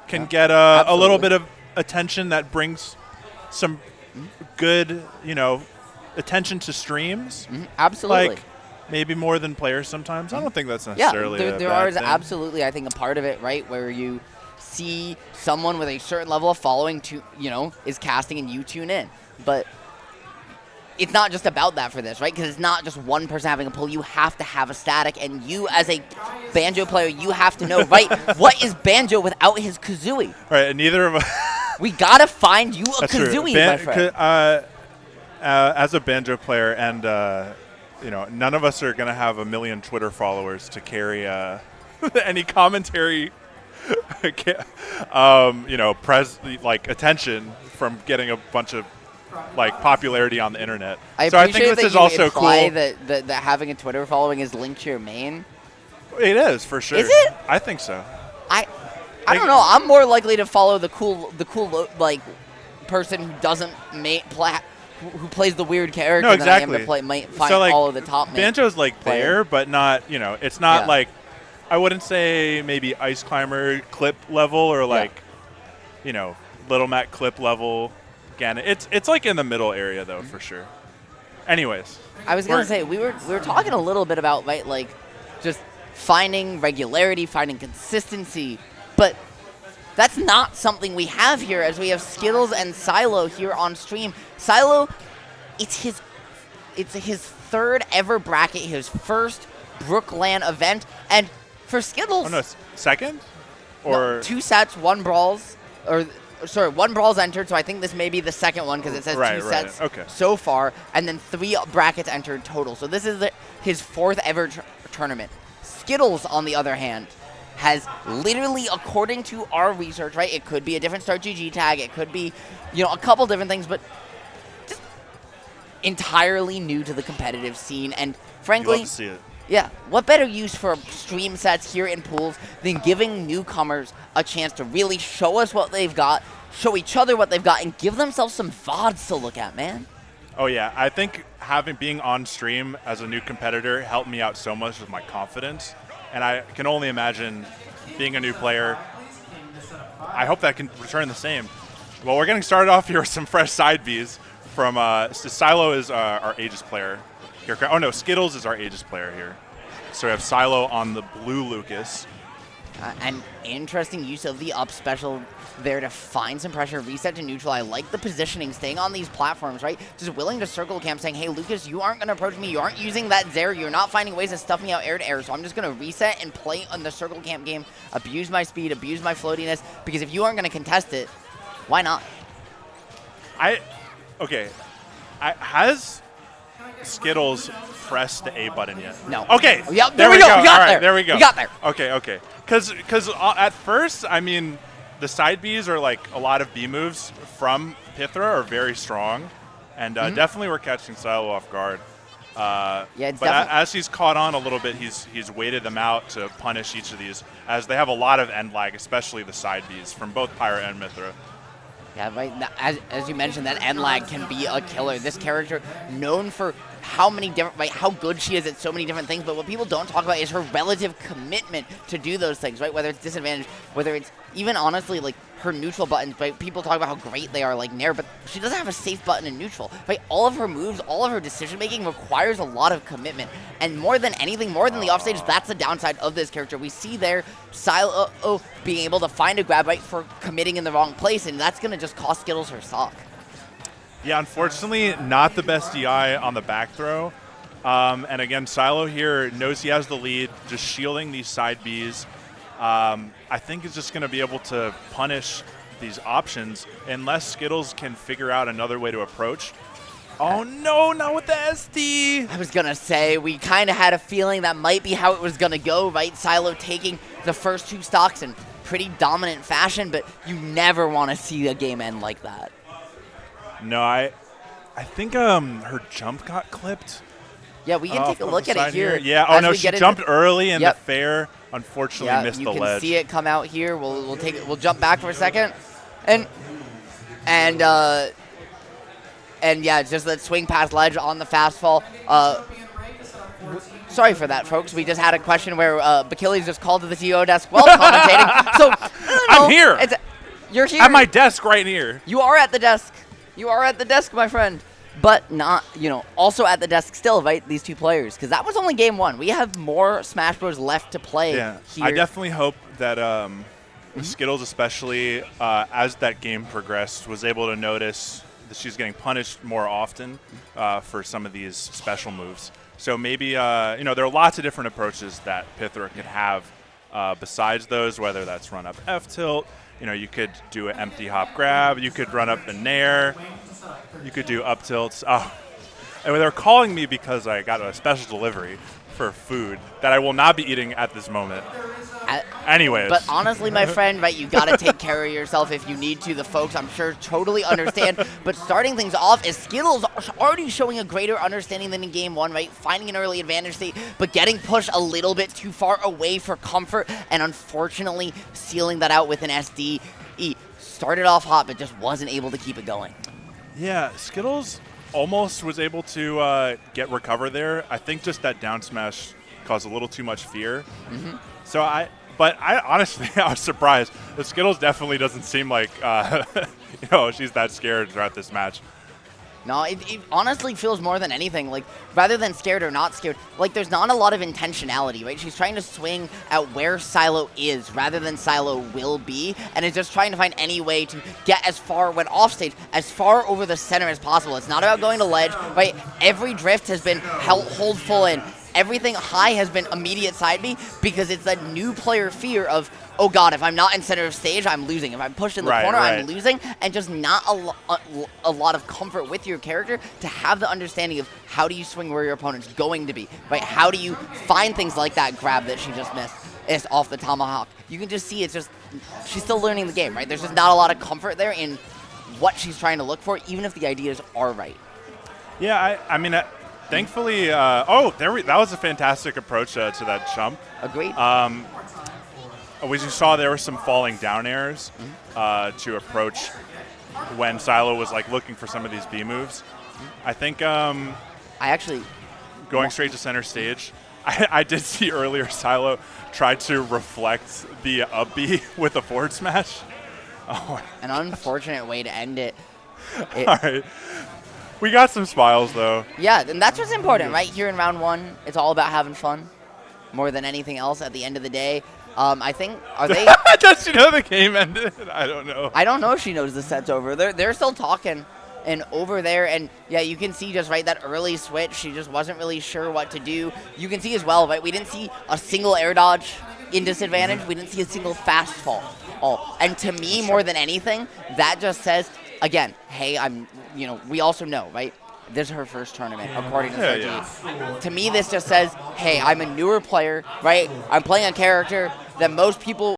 can get a little bit of attention that brings some good, attention to streams. Absolutely. Like maybe more than players sometimes. I don't think that's necessarily there a bad is thing. absolutely, I think, a part of it, right, where you see someone with a certain level of following is casting and you tune in. But it's not just about that for this, right? Because it's not just one person having a pull. You have to have a static, and you as a banjo player, you have to know, right, what is banjo without his kazooie? Right, and neither of us. We got to find you a That's kazooie, true. my friend. As a banjo player, and none of us are going to have 1 million Twitter followers to carry any commentary, attention from getting a bunch of popularity on the internet. I think this is also cool. That having a Twitter following is linked to your main. It is for sure. Is it? I think so. I don't know. I'm more likely to follow the cool person who doesn't who plays the weird character. No, exactly. Than I am to find all of the top. Banjo's there, but not. It's not like I wouldn't say maybe Ice Climber clip level or Little Mac clip level. Again, it's in the middle area though for sure. Anyways, I was gonna say we were talking a little bit about just finding regularity, finding consistency, but that's not something we have here, as we have Skittlezzz and Cylo here on stream. Cylo, it's his third ever bracket, his first BrookLAN event, and for Skittlezzz, oh no, second or 2 sets, 1 brawls, Sorry, 1 brawl's entered, so I think this may be the second one because it says 2 sets so far, and then 3 brackets entered total. So this is his 4th ever tournament. Skittlezzz, on the other hand, has literally, according to our research, right, it could be a different Start GG tag, it could be, a couple different things, but just entirely new to the competitive scene, and frankly, you love to see it. Yeah, what better use for stream sets here in pools than giving newcomers a chance to really show us what they've got, show each other what they've got, and give themselves some VODs to look at, man. Oh yeah, I think being on stream as a new competitor helped me out so much with my confidence, and I can only imagine being a new player. I hope that can return the same. Well, we're getting started off here with some fresh side Bs from Cylo is our Aegis player. Here. Oh no, Skittlezzz is our Aegis player here. So we have Cylo on the blue Lucas. An interesting use of the up special there to find some pressure, reset to neutral. I like the positioning, staying on these platforms, right? Just willing to circle camp, saying, hey, Lucas, you aren't going to approach me. You aren't using that Zare. You're not finding ways to stuff me out air to air. So I'm just going to reset and play on the circle camp game, abuse my speed, abuse my floatiness, because if you aren't going to contest it, why not? Has Skittlezzz press the A button yet? No. Okay. Yep, there we go. We got there. There we go. We got there. Okay. Because at first, I mean, the side Bs are a lot of B moves from Mythra are very strong, and definitely we're catching Cylo off guard. It's but as he's caught on a little bit, he's waited them out to punish each of these, as they have a lot of end lag, especially the side Bs from both Pyra and Mythra. Yeah, right. As you mentioned, that end lag can be a killer. This character, known for how good she is at so many different things, but what people don't talk about is her relative commitment to do those things, right? Whether it's disadvantage, whether it's even honestly her neutral buttons, right? People talk about how great they are Nair, but she doesn't have a safe button in neutral, right? All of her moves, all of her decision making requires a lot of commitment, and more than anything, more than the offstage, that's the downside of this character. We see there Cylo being able to find a grab right for committing in the wrong place, and that's going to just cost Skittlezzz her stock. Yeah, unfortunately, not the best DI on the back throw. And again, Cylo here knows he has the lead, just shielding these side Bs. I think he's just going to be able to punish these options unless Skittlezzz can figure out another way to approach. Oh no, not with the SD! I was going to say, we kind of had a feeling that might be how it was going to go, right? Cylo taking the first 2 stocks in pretty dominant fashion, but you never want to see a game end like that. No, I think her jump got clipped. Yeah, we can take a look at it here. Yeah, oh no, she jumped early in the fair. Unfortunately, missed the ledge. You can see it come out here. We'll jump back for a second, and yeah, just that swing past ledge on the fast fall. Sorry for that, folks. We just had a question where Bakili's just called to the TO desk while commentating. So, I'm here. You're here. At my desk right here. You are at the desk. You are at the desk, my friend. But not, also at the desk still, right, these two players. Because that was only game one. We have more Smash Bros. Left to play here. I definitely hope that Skittlezzz, especially as that game progressed, was able to notice that she's getting punished more often for some of these special moves. So maybe, there are lots of different approaches that Pythra could have besides those, whether that's run up F tilt. You could do an empty hop grab. You could run up the nair. You could do up tilts. Oh, and they're calling me because I got a special delivery for food that I will not be eating at this moment. Anyways. But honestly, my friend, right, you got to take care of yourself if you need to. The folks, I'm sure, totally understand. But starting things off is Skittlezzz already showing a greater understanding than in game one, right? Finding an early advantage state, but getting pushed a little bit too far away for comfort, and unfortunately sealing that out with an SDE. Started off hot, but just wasn't able to keep it going. Yeah, Skittlezzz almost was able to get recover there. I think just that down smash caused a little too much fear. So but I honestly, I was surprised. The Skittlezzz definitely doesn't seem like, she's that scared throughout this match. No, it honestly feels more than anything, like, rather than scared or not scared, like, there's not a lot of intentionality, right? She's trying to swing at where Cylo is rather than Cylo will be, and is just trying to find any way to get as far, when off stage, as far over the center as possible. It's not about going to ledge, right? Every drift has been hold full in. Everything high has been immediate side B, because it's that new player fear of, oh god, if I'm not in center of stage, I'm losing. If I'm pushed in the corner, I'm losing. And just not a lot of comfort with your character to have the understanding of how do you swing where your opponent's going to be, right? How do you find things like that grab that she just missed? It's off the tomahawk. You can just see it's just, she's still learning the game, right? There's just not a lot of comfort there in what she's trying to look for, even if the ideas are right. Yeah, I mean, thankfully, that was a fantastic approach to that jump. Agreed. As you saw, there were some falling down airs to approach when Cylo was looking for some of these B moves. I think going straight to center stage, I did see earlier Cylo try to reflect the up B with a forward smash. Oh. An unfortunate way to end it. All right. We got some smiles, though. Yeah, and that's what's important, right? Here in round one, it's all about having fun more than anything else at the end of the day. I think, are they... Does she know the game ended? I don't know. I don't know if she knows the set's over. They're still talking. And over there, and yeah, you can see just, right, that early switch. She just wasn't really sure what to do. You can see as well, right, we didn't see a single air dodge in disadvantage. We didn't see a single fast fall. And to me, more than anything, that just says, again, hey, we also know, right? This is her first tournament, according to Sergi. Yeah. To me, this just says, hey, I'm a newer player, right? I'm playing a character that most people